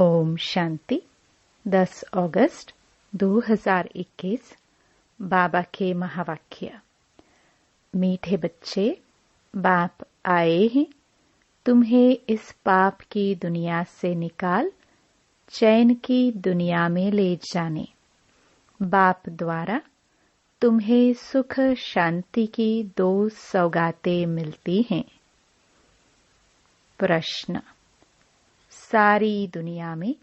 ओम शांति। 10 अगस्त 2021 बाबा के महावाक्य। मीठे बच्चे, बाप आए हैं तुम्हें इस पाप की दुनिया से निकाल चैन की दुनिया में ले जाने। बाप द्वारा तुम्हें सुख शांति की 2 सौगातें मिलती हैं। प्रश्न: सारी दुनिया में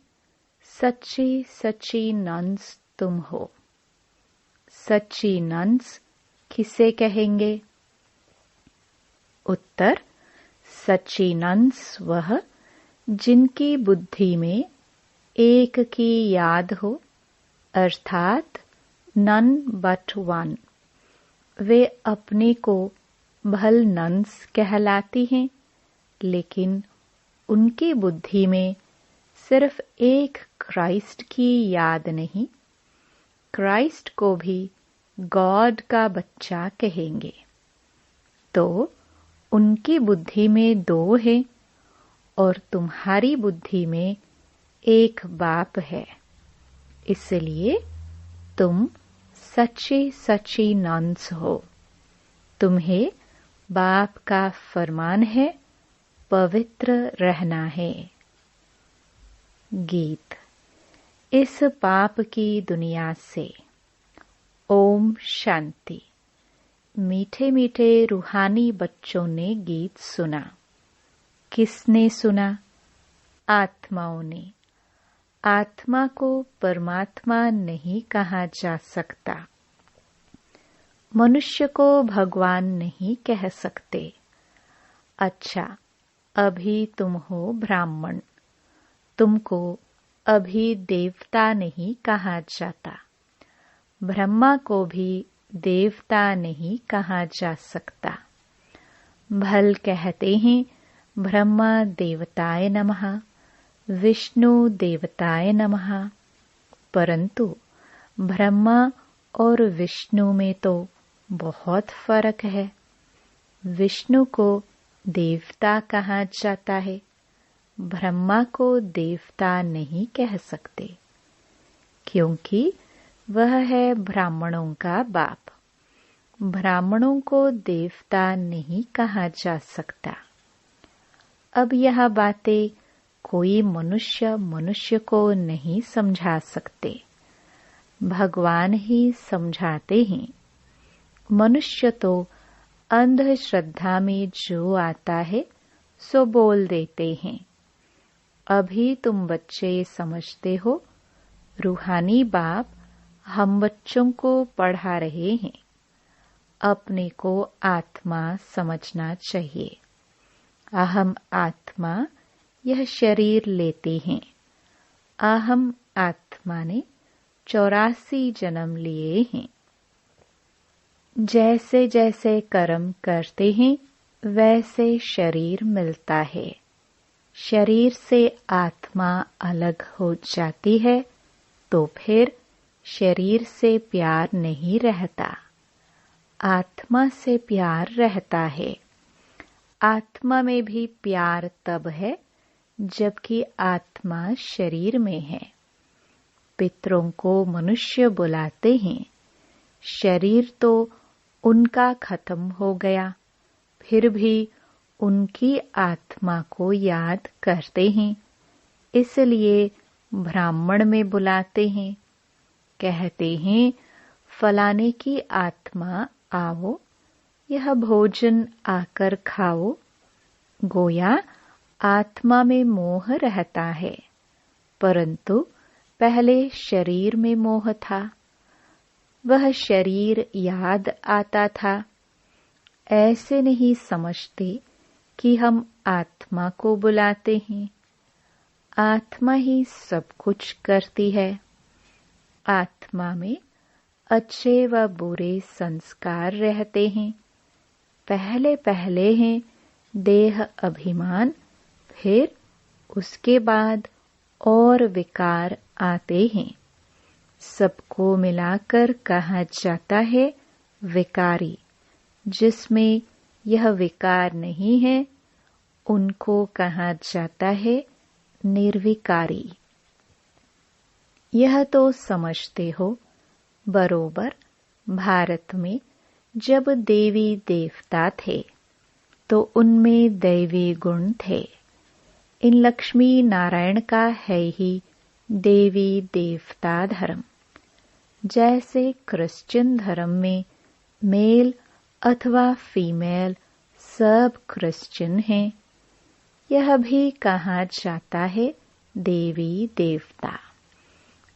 सच्ची सच्ची नन्स तुम हो। सच्ची नन्स किसे कहेंगे? उत्तर: सच्ची नन्स वह जिनकी बुद्धि में एक की याद हो, अर्थात नन बट वन। वे अपने को भल नन्स कहलाती हैं, लेकिन उनकी बुद्धि में सिर्फ एक क्राइस्ट की याद नहीं, क्राइस्ट को भी गॉड का बच्चा कहेंगे। तो उनकी बुद्धि में 2 है और तुम्हारी बुद्धि में एक बाप है। इसलिए तुम सच्ची सच्ची नन्स हो। तुम्हें बाप का फरमान है, पवित्र रहना है। गीत। इस पाप की दुनिया से ओम शांति। मीठे मीठे रूहानी बच्चों ने गीत सुना। किसने सुना? आत्माओं ने। आत्मा को परमात्मा नहीं कहा जा सकता। मनुष्य को भगवान नहीं कह सकते। अच्छा, अभी तुम हो ब्राह्मण, तुमको अभी देवता नहीं कहा जाता। ब्रह्मा को भी देवता नहीं कहा जा सकता। भल कहते हैं ब्रह्मा देवताय नमः, विष्णु देवताय नमः, परंतु ब्रह्मा और विष्णु में तो बहुत फर्क है। विष्णु को देवता कहा जाता है, ब्रह्मा को देवता नहीं कह सकते, क्योंकि वह है ब्राह्मणों का बाप। ब्राह्मणों को देवता नहीं कहा जा सकता। अब यह बातें कोई मनुष्य को नहीं समझा सकते, भगवान ही समझाते हैं। मनुष्य तो अंधश्रद्धा में जो आता है सो बोल देते हैं। अभी तुम बच्चे समझते हो, रूहानी बाप हम बच्चों को पढ़ा रहे हैं। अपने को आत्मा समझना चाहिए। अहम आत्मा यह शरीर लेते हैं। अहम आत्मा ने 84 जन्म लिए हैं। जैसे जैसे कर्म करते हैं वैसे शरीर मिलता है। शरीर से आत्मा अलग हो जाती है तो फिर शरीर से प्यार नहीं रहता, आत्मा से प्यार रहता है। आत्मा में भी प्यार तब है जबकि आत्मा शरीर में है। पितरों को मनुष्य बुलाते हैं। शरीर तो उनका खत्म हो गया, फिर भी उनकी आत्मा को याद करते हैं, इसलिए ब्राह्मण में बुलाते हैं। कहते हैं फलाने की आत्मा आओ, यह भोजन आकर खाओ। गोया आत्मा में मोह रहता है, परंतु पहले शरीर में मोह था। वह शरीर याद आता था। ऐसे नहीं समझते कि हम आत्मा को बुलाते हैं। आत्मा ही सब कुछ करती है। आत्मा में अच्छे व बुरे संस्कार रहते हैं। पहले पहले हैं देह अभिमान, फिर उसके बाद और विकार आते हैं। सबको मिलाकर कहा जाता है विकारी। जिसमें यह विकार नहीं है उनको कहा जाता है निर्विकारी। यह तो समझते हो बरोबर भारत में जब देवी देवता थे तो उनमें दैवी गुण थे। इन लक्ष्मी नारायण का है ही देवी देवता धर्म। जैसे क्रिश्चियन धर्म में मेल अथवा फीमेल सब क्रिश्चियन हैं, यह भी कहा जाता है देवी देवता।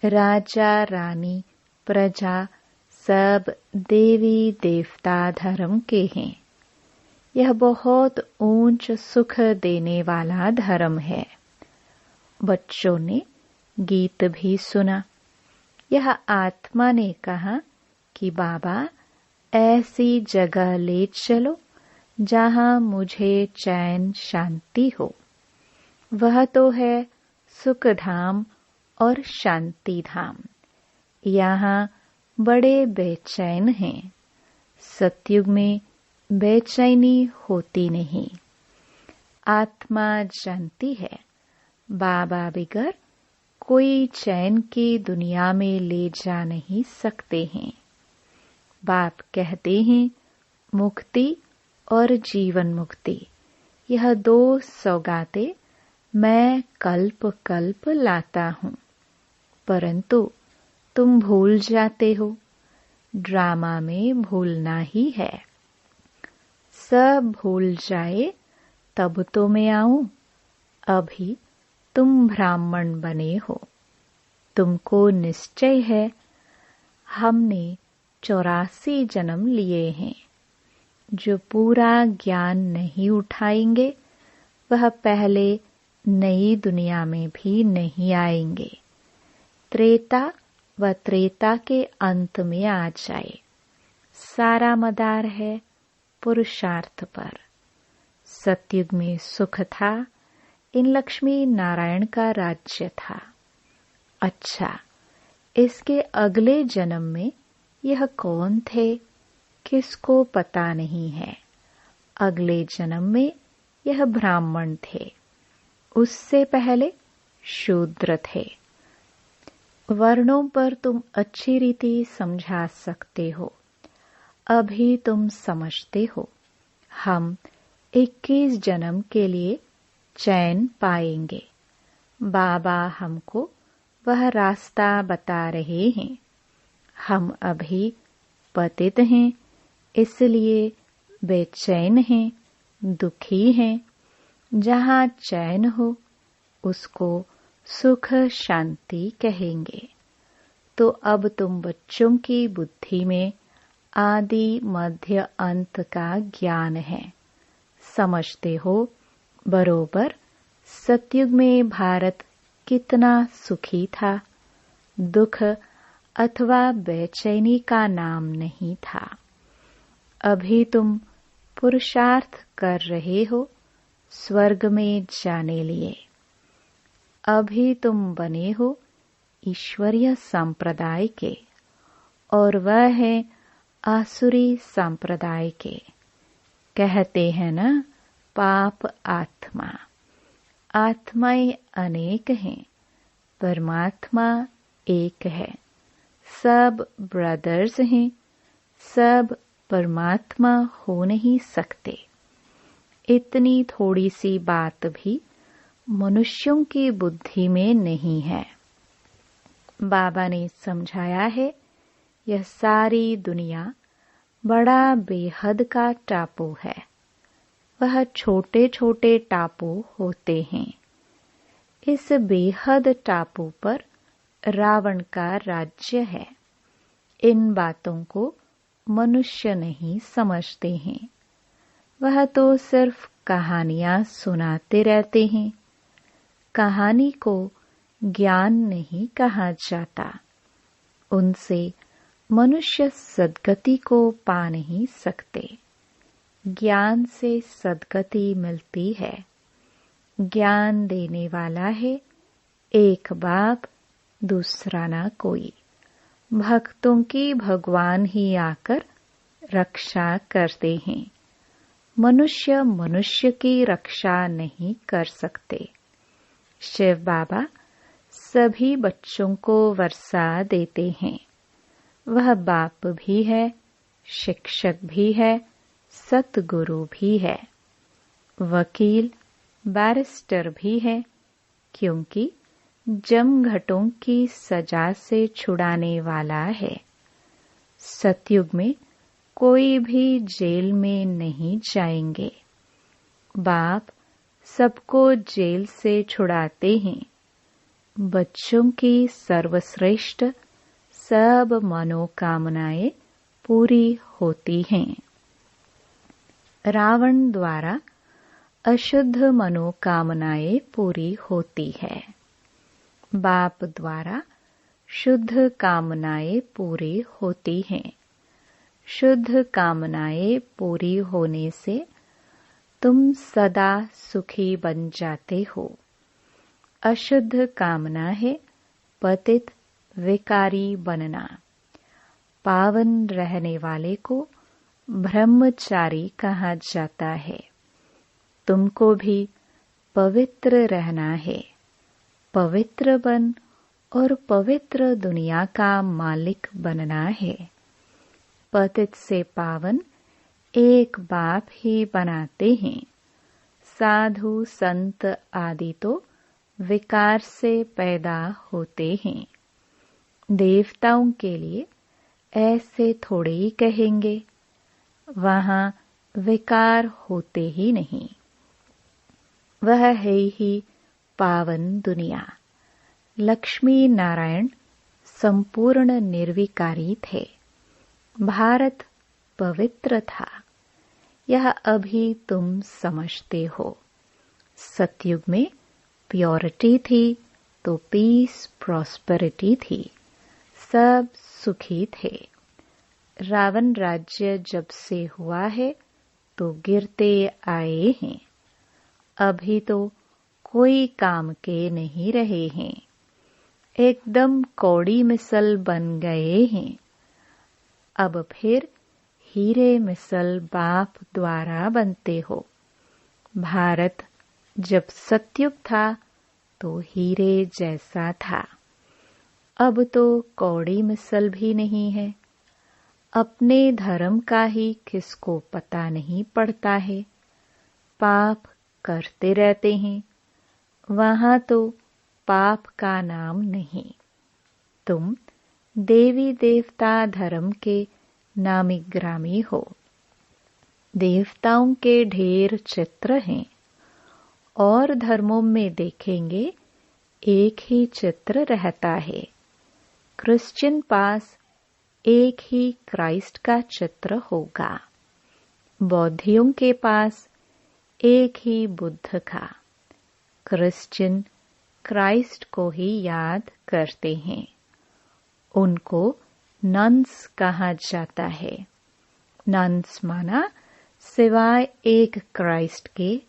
राजा रानी प्रजा सब देवी देवता धर्म के हैं। यह बहुत ऊंच सुख देने वाला धर्म है। बच्चों ने गीत भी सुना। यह आत्मा ने कहा कि बाबा ऐसी जगह ले चलो जहां मुझे चैन शांति हो। वह तो है सुख धाम और शांति धाम। यहाँ बड़े बेचैन हैं। सतयुग में बेचैनी होती नहीं। आत्मा जानती है बाबा बिगर कोई चैन की दुनिया में ले जा नहीं सकते हैं। बाप कहते हैं मुक्ति और जीवन मुक्ति, यह दो सौगातें मैं कल्प कल्प लाता हूँ, परंतु तुम भूल जाते हो। ड्रामा में भूलना ही है। सब भूल जाए तब तो मैं आऊं। अभी तुम ब्राह्मण बने हो। तुमको निश्चय है हमने 84 जन्म लिए हैं। जो पूरा ज्ञान नहीं उठाएंगे वह पहले नई दुनिया में भी नहीं आएंगे। त्रेता व त्रेता के अंत में आ जाए। सारा मदार है पुरुषार्थ पर। सतयुग में सुख था। इन लक्ष्मी नारायण का राज्य था। अच्छा, इसके अगले जन्म में यह कौन थे किसको पता नहीं है। अगले जन्म में यह ब्राह्मण थे। उससे पहले शूद्र थे। वर्णों पर तुम अच्छी रीति समझा सकते हो। अभी तुम समझते हो हम 21 जन्म के लिए चैन पाएंगे। बाबा हमको वह रास्ता बता रहे हैं। हम अभी पतित हैं, इसलिए बेचैन हैं, दुखी हैं। जहाँ चैन हो उसको सुख शांति कहेंगे। तो अब तुम बच्चों की बुद्धि में आदि मध्य अंत का ज्ञान है। समझते हो बरोबर सतयुग में भारत कितना सुखी था। दुख अथवा बेचैनी का नाम नहीं था। अभी तुम पुरुषार्थ कर रहे हो स्वर्ग में जाने लिए। अभी तुम बने हो ईश्वरीय संप्रदाय के और वह है आसुरी संप्रदाय के। कहते हैं ना पाप आत्मा। आत्माएं अनेक हैं, परमात्मा एक है। सब ब्रदर्स हैं, सब परमात्मा हो नहीं सकते। इतनी थोड़ी सी बात भी मनुष्यों की बुद्धि में नहीं है। बाबा ने समझाया है यह सारी दुनिया बड़ा बेहद का टापू है। वह छोटे छोटे टापू होते हैं। इस बेहद टापू पर रावण का राज्य है। इन बातों को मनुष्य नहीं समझते हैं। वह तो सिर्फ कहानियां सुनाते रहते हैं। कहानी को ज्ञान नहीं कहा जाता। उनसे मनुष्य सद्गति को पा नहीं सकते। ज्ञान से सद्गति मिलती है। ज्ञान देने वाला है एक बाप, दूसरा ना कोई। भक्तों की भगवान ही आकर रक्षा करते हैं। मनुष्य मनुष्य की रक्षा नहीं कर सकते। शिव बाबा सभी बच्चों को वर्षा देते हैं। वह बाप भी है, शिक्षक भी है, सतगुरु भी है, वकील, बैरिस्टर भी है, क्योंकि जमघटों की सजा से छुड़ाने वाला है। सतयुग में कोई भी जेल में नहीं जाएंगे। बाप सबको जेल से छुड़ाते हैं। बच्चों की सर्वश्रेष्ठ सब मनोकामनाएं पूरी होती हैं। रावण द्वारा अशुद्ध मनोकामनाएं पूरी होती है। बाप द्वारा शुद्ध कामनाएं पूरी होती हैं। शुद्ध कामनाएं पूरी होने से तुम सदा सुखी बन जाते हो। अशुद्ध कामना है पतित विकारी बनना। पावन रहने वाले को ब्रह्मचारी कहा जाता है। तुमको भी पवित्र रहना है। पवित्र बन और पवित्र दुनिया का मालिक बनना है। पतित से पावन एक बाप ही बनाते हैं। साधु संत आदि तो विकार से पैदा होते हैं। देवताओं के लिए ऐसे थोड़े ही कहेंगे, वहां विकार होते ही नहीं। वह है ही पावन दुनिया। लक्ष्मी नारायण संपूर्ण निर्विकारी थे। भारत पवित्र था। यह अभी तुम समझते हो। सतयुग में प्योरिटी थी तो पीस प्रॉस्पेरिटी थी। सब सुखी थे। रावण राज्य जब से हुआ है तो गिरते आए हैं। अभी तो कोई काम के नहीं रहे हैं। एकदम कौड़ी मिसल बन गए हैं। अब फिर हीरे मिसल बाप द्वारा बनते हो। भारत जब सतयुग था तो हीरे जैसा था। अब तो कौड़ी मिसल भी नहीं है। अपने धर्म का ही किसको पता नहीं पड़ता है। पाप करते रहते हैं। वहां तो पाप का नाम नहीं। तुम देवी देवता धर्म के नामी ग्रामी हो। देवताओं के ढेर चित्र हैं। और धर्मों में देखेंगे एक ही चित्र रहता है। क्रिश्चियन पास एक ही क्राइस्ट का चित्र होगा। बौद्धियों के पास एक ही बुद्ध का। क्रिश्चियन क्राइस्ट को ही याद करते हैं। उनको नन्स कहा जाता है। नन्स माना सिवाय एक क्राइस्ट के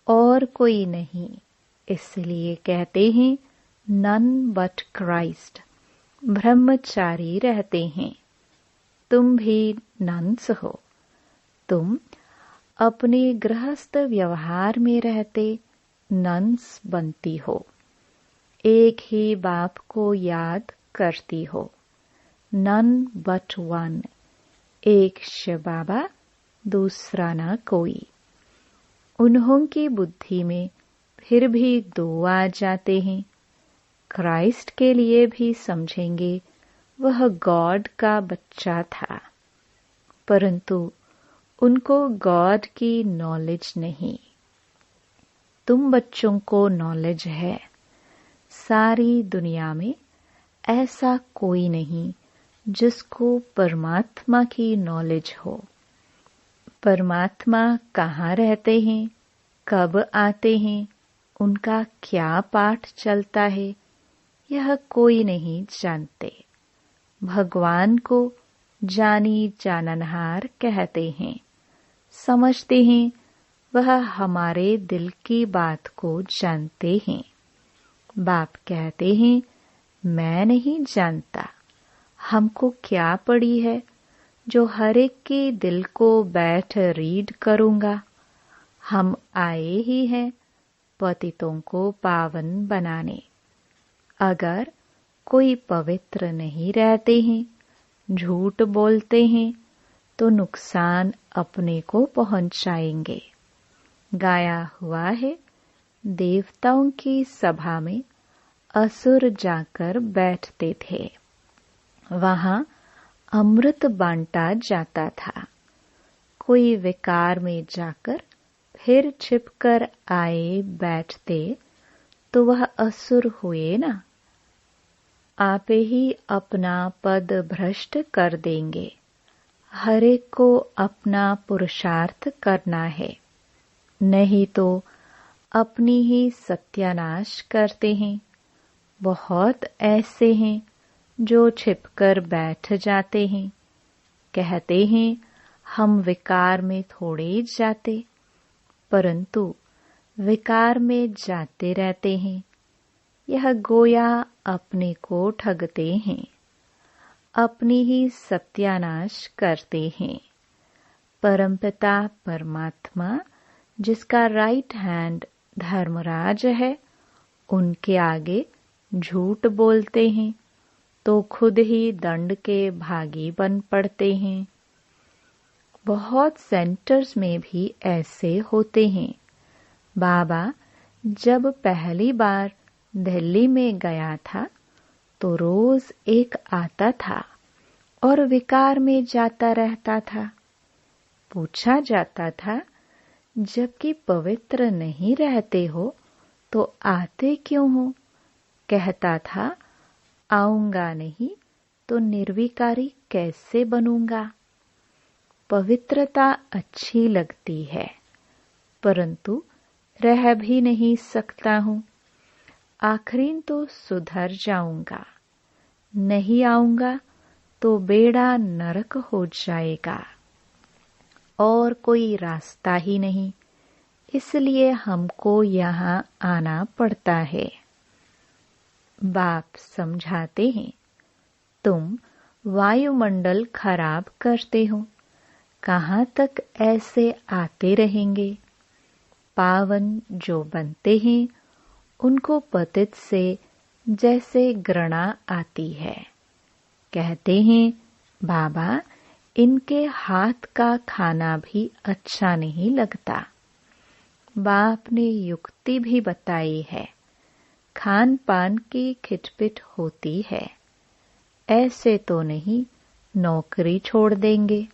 और कोई नहीं। इसलिए कहते हैं नन बट क्राइस्ट। ब्रह्मचारी रहते हैं। तुम भी नन्स हो। तुम अपने गृहस्थ व्यवहार में रहते नन्स बनती हो। एक ही बाप को याद करती हो। None but one. एक शिव बाबा, दूसरा ना कोई। उन्हों की बुद्धि में फिर भी दो आ जाते हैं। क्राइस्ट के लिए भी समझेंगे वह गॉड का बच्चा था, परंतु उनको गॉड की नॉलेज नहीं। तुम बच्चों को नॉलेज है। सारी दुनिया में ऐसा कोई नहीं जिसको परमात्मा की नॉलेज हो। परमात्मा कहाँ रहते हैं, कब आते हैं, उनका क्या पाठ चलता है, यह कोई नहीं जानते। भगवान को जानी जाननहार कहते हैं। समझते हैं वह हमारे दिल की बात को जानते हैं। बाप कहते हैं मैं नहीं जानता। हमको क्या पड़ी है जो हर एक के दिल को बैठ रीड करूंगा। हम आए ही हैं पतितों को पावन बनाने। अगर कोई पवित्र नहीं रहते हैं, झूठ बोलते हैं, तो नुकसान अपने को पहुंचाएंगे। गाया हुआ है, देवताओं की सभा में असुर जाकर बैठते थे। वहां अमृत बांटा जाता था। कोई विकार में जाकर फिर छिपकर आए बैठते तो वह असुर हुए ना। आप ही अपना पद भ्रष्ट कर देंगे। हर एक को अपना पुरुषार्थ करना है, नहीं तो अपनी ही सत्यानाश करते हैं। बहुत ऐसे हैं जो छिपकर बैठ जाते हैं, कहते हैं हम विकार में थोड़े जाते, परंतु विकार में जाते रहते हैं। यह गोया अपने को ठगते हैं, अपनी ही सत्यानाश करते हैं। परमपिता परमात्मा, जिसका राइट हैंड धर्मराज है, उनके आगे झूठ बोलते हैं तो खुद ही दंड के भागी बन पड़ते हैं। बहुत सेंटर्स में भी ऐसे होते हैं। बाबा जब पहली बार दिल्ली में गया था तो रोज एक आता था और विकार में जाता रहता था। पूछा जाता था, जबकि पवित्र नहीं रहते हो तो आते क्यों हो? कहता था, आऊंगा नहीं तो निर्विकारी कैसे बनूंगा। पवित्रता अच्छी लगती है, परंतु रह भी नहीं सकता हूँ। आखिरी तो सुधर जाऊंगा, नहीं आऊंगा तो बेड़ा नरक हो जाएगा और कोई रास्ता ही नहीं। इसलिए हमको यहाँ आना पड़ता है। बाप समझाते हैं, तुम वायुमंडल खराब करते हो, कहाँ तक ऐसे आते रहेंगे। पावन जो बनते हैं उनको पतित से जैसे घृणा आती है। कहते हैं, बाबा इनके हाथ का खाना भी अच्छा नहीं लगता। बाप ने युक्ति भी बताई है, खान पान की खिटपिट होती है। ऐसे तो नहीं नौकरी छोड़ देंगे,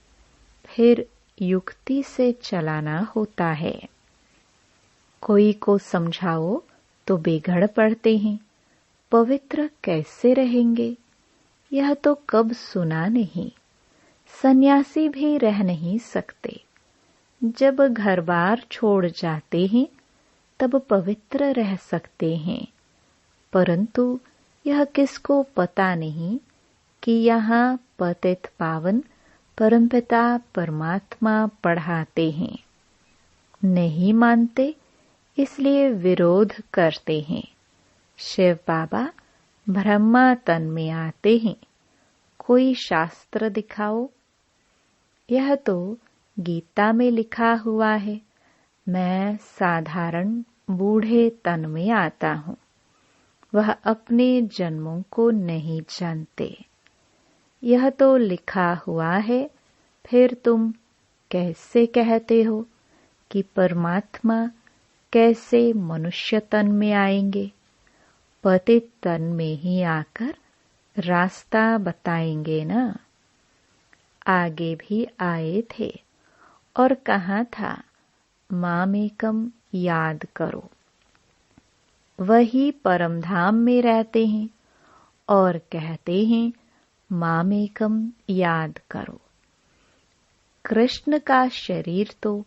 फिर युक्ति से चलाना होता है। कोई को समझाओ तो बिगड़ पड़ते हैं। पवित्र कैसे रहेंगे, यह तो कब सुना नहीं। सन्यासी भी रह नहीं सकते। जब घर बार छोड़ जाते हैं तब पवित्र रह सकते हैं, परंतु यह किसको पता नहीं कि यहाँ पतित पावन परमपिता परमात्मा पढ़ाते हैं। नहीं मानते, इसलिए विरोध करते हैं। शिव बाबा ब्रह्मा तन में आते हैं, कोई शास्त्र दिखाओ। यह तो गीता में लिखा हुआ है, मैं साधारण बूढ़े तन में आता हूँ। वह अपने जन्मों को नहीं जानते। यह तो लिखा हुआ है, फिर तुम कैसे कहते हो कि परमात्मा कैसे मनुष्य तन में आएंगे? पतित तन में ही आकर रास्ता बताएंगे ना। आगे भी आए थे और कहा था, मामेकम याद करो। वही परमधाम में रहते हैं और कहते हैं, मामेकम याद करो। कृष्ण का शरीर तो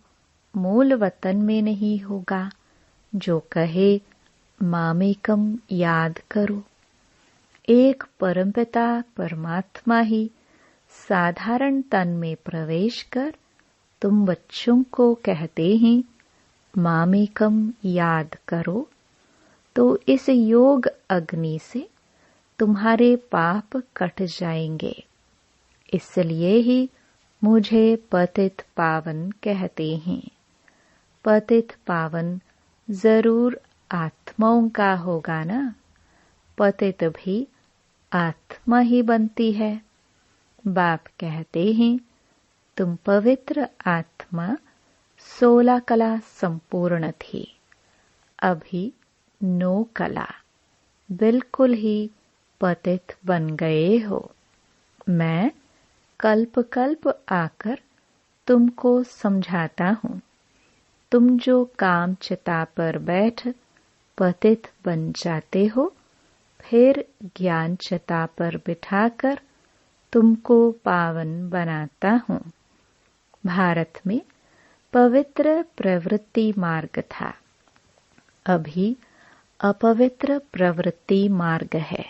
मूल वतन में नहीं होगा जो कहे मामेकम याद करो। एक परमपिता परमात्मा ही साधारण तन में प्रवेश कर तुम बच्चों को कहते हैं मामेकम याद करो, तो इस योग अग्नि से तुम्हारे पाप कट जाएंगे। इसलिए ही मुझे पतित पावन कहते हैं। पतित पावन जरूर आत्माओं का होगा ना। पतित भी आत्मा ही बनती है। बाप कहते हैं, तुम पवित्र आत्मा 16 कला संपूर्ण थी, अभी 9 कला, बिल्कुल ही पतित बन गए हो। मैं कल्प कल्प आकर तुमको समझाता हूँ। तुम जो काम चिता पर बैठ पतित बन जाते हो, फिर ज्ञान चिता पर बिठाकर तुमको पावन बनाता हूँ। भारत में पवित्र प्रवृत्ति मार्ग था, अभी अपवित्र प्रवृत्ति मार्ग है।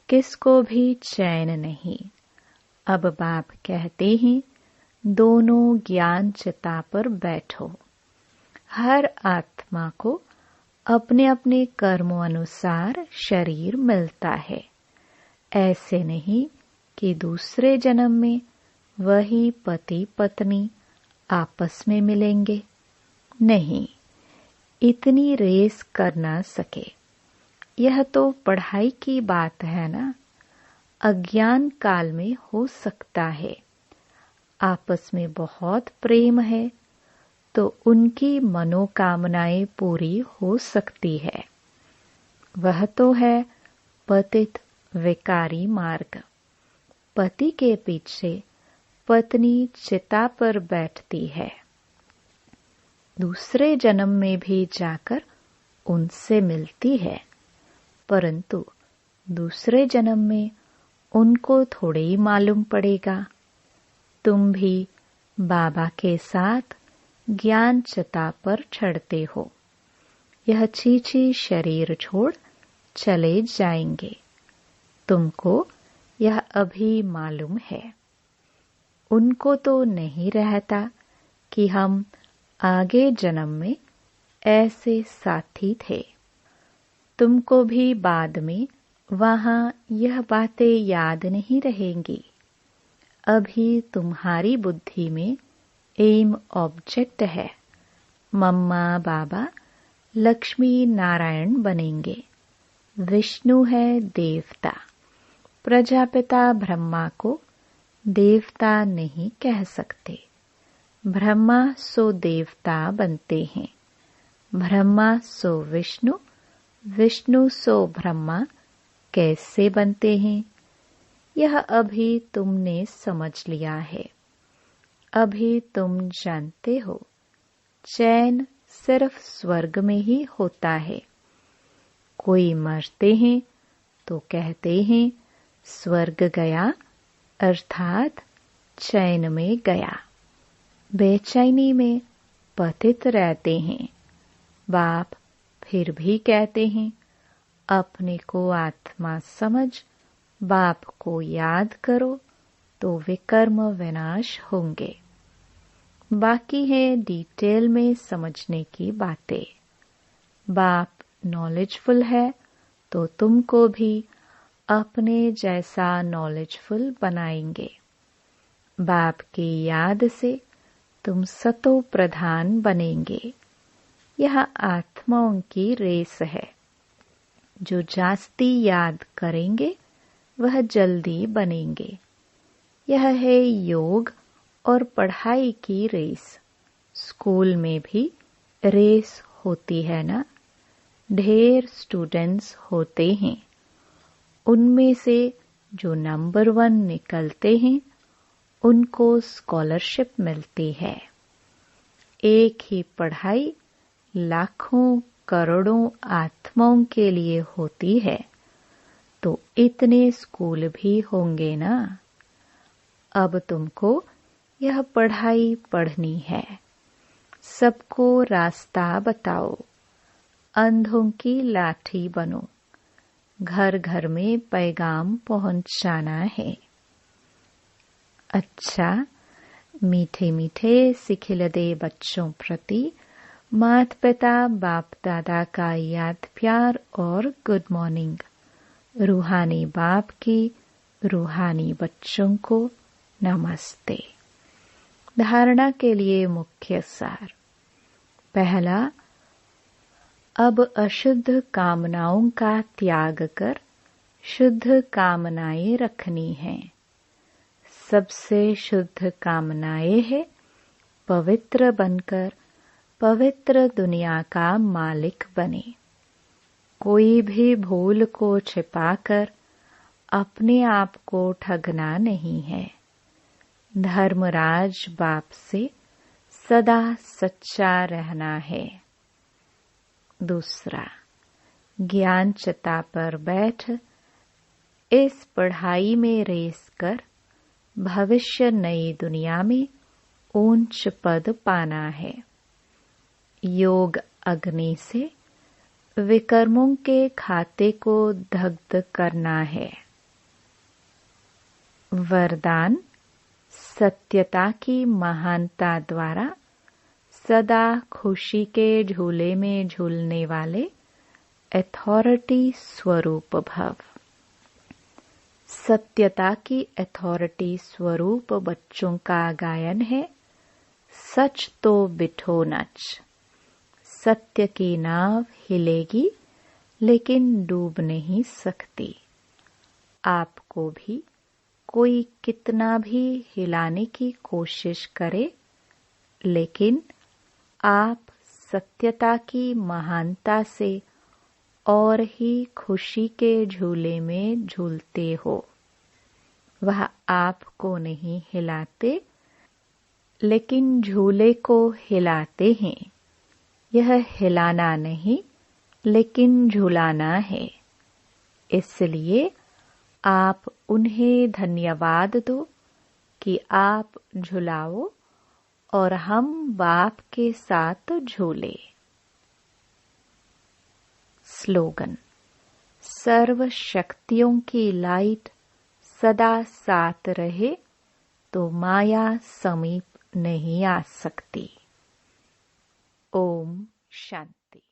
किसको भी चैन नहीं। अब बाप कहते हैं, दोनों ज्ञान चिता पर बैठो। हर आत्मा को अपने अपने कर्मों अनुसार शरीर मिलता है। ऐसे नहीं कि दूसरे जन्म में वही पति पत्नी आपस में मिलेंगे। नहीं, इतनी रेस कर ना सके। यह तो पढ़ाई की बात है ना। अज्ञान काल में हो सकता है। आपस में बहुत प्रेम है तो उनकी मनोकामनाएं पूरी हो सकती है। वह तो है पतित विकारी मार्ग। पति के पीछे पत्नी चिता पर बैठती है। दूसरे जन्म में भी जाकर उनसे मिलती है, परंतु दूसरे जन्म में उनको थोड़े ही मालूम पड़ेगा। तुम भी बाबा के साथ ज्ञान चिता पर चढ़ते हो। यह चीची शरीर छोड़ चले जाएंगे। तुमको यह अभी मालूम है। उनको तो नहीं रहता कि हम आगे जन्म में ऐसे साथी थे। तुमको भी बाद में वहां यह बातें याद नहीं रहेंगी। अभी तुम्हारी बुद्धि में एम ऑब्जेक्ट है। मम्मा बाबा लक्ष्मी नारायण बनेंगे। विष्णु है देवता। प्रजापिता ब्रह्मा को देवता नहीं कह सकते। ब्रह्मा सो देवता बनते हैं। ब्रह्मा सो विष्णु, विष्णु सो ब्रह्मा कैसे बनते हैं? यह अभी तुमने समझ लिया है। अभी तुम जानते हो, चैन सिर्फ स्वर्ग में ही होता है। कोई मरते हैं तो कहते हैं स्वर्ग गया, अर्थात चैन में गया। बेचैनी में पतित रहते हैं। बाप फिर भी कहते हैं, अपने को आत्मा समझ बाप को याद करो तो विकर्म विनाश होंगे। बाकी है डिटेल में समझने की बातें। बाप नॉलेजफुल है तो तुमको भी अपने जैसा नॉलेजफुल बनाएंगे। बाप की याद से तुम सतो प्रधान बनेंगे। यह आत्माओं की रेस है। जो जास्ती याद करेंगे वह जल्दी बनेंगे। यह है योग और पढ़ाई की रेस। स्कूल में भी रेस होती है ना। ढेर स्टूडेंट्स होते हैं। उनमें से जो नंबर 1 निकलते हैं उनको स्कॉलरशिप मिलती है। एक ही पढ़ाई लाखों करोड़ों आत्माओं के लिए होती है तो इतने स्कूल भी होंगे ना। अब तुमको यह पढ़ाई पढ़नी है। सबको रास्ता बताओ। अंधों की लाठी बनो। घर घर में पैगाम पहुंचाना है। अच्छा, मीठे मीठे सिखिलदे बच्चों प्रति माता पिता बाप दादा का याद प्यार और गुड मॉर्निंग। रूहानी बाप की रूहानी बच्चों को नमस्ते। धारणा के लिए मुख्य सार। पहला, अब अशुद्ध कामनाओं का त्याग कर शुद्ध कामनाएं रखनी हैं। सबसे शुद्ध कामनाएं है पवित्र बनकर पवित्र दुनिया का मालिक बने। कोई भी भूल को छिपाकर अपने आप को ठगना नहीं है। धर्मराज बाप से सदा सच्चा रहना है। दूसरा, ज्ञान चता पर बैठ इस पढ़ाई में रेस कर भविष्य नई दुनिया में ऊंच पद पाना है। योग अग्नि से विकर्मों के खाते को दग्ध करना है। वरदान, सत्यता की महानता द्वारा सदा खुशी के झूले में झूलने वाले अथॉरिटी स्वरूप भव। सत्यता की अथॉरिटी स्वरूप बच्चों का गायन है। सच तो बिठो नच। सत्य की नाव हिलेगी लेकिन डूब नहीं सकती। आपको भी कोई कितना भी हिलाने की कोशिश करे, लेकिन आप सत्यता की महानता से और ही खुशी के झूले में झूलते हो। वह आपको नहीं हिलाते, लेकिन झूले को हिलाते हैं। यह हिलाना नहीं, लेकिन झुलाना है। इसलिए आप उन्हें धन्यवाद दो कि आप झुलाओ और हम बाप के साथ झूले। स्लोगन, सर्व शक्तियों की लाइट सदा साथ रहे तो माया समीप नहीं आ सकती। ओम शांति।